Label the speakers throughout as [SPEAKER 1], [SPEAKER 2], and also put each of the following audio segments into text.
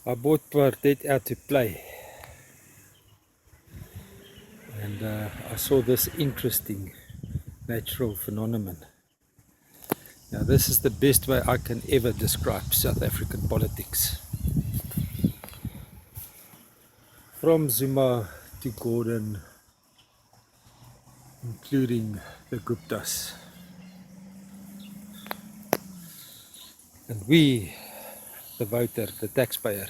[SPEAKER 1] I bought Apartheid out to play, and I saw this interesting natural phenomenon. Now, this is the best way I can ever describe South African politics. From Zuma to Gordon, including the Guptas. And we, the voter, the taxpayer,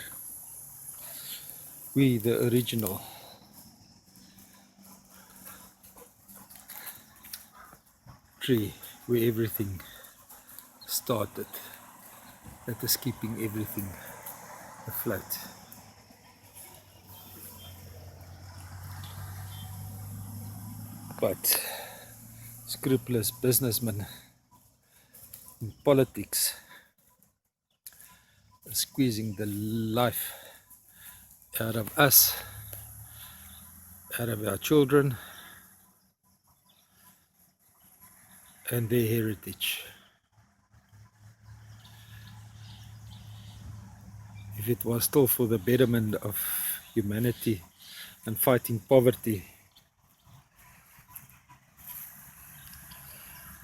[SPEAKER 1] we, the original, tree where everything started, that is keeping everything afloat. But scrupulous businessmen in politics are squeezing the life out of us, out of our children and their heritage. If it was still for the betterment of humanity and fighting poverty,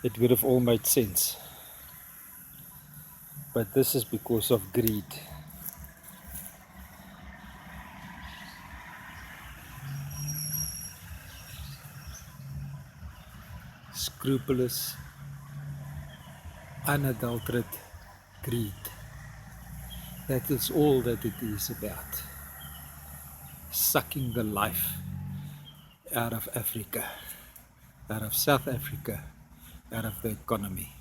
[SPEAKER 1] it would have all made sense. But this is because of greed. Scrupulous, unadulterated greed. That is all that it is about. Sucking the life out of Africa, out of South Africa, out of the economy.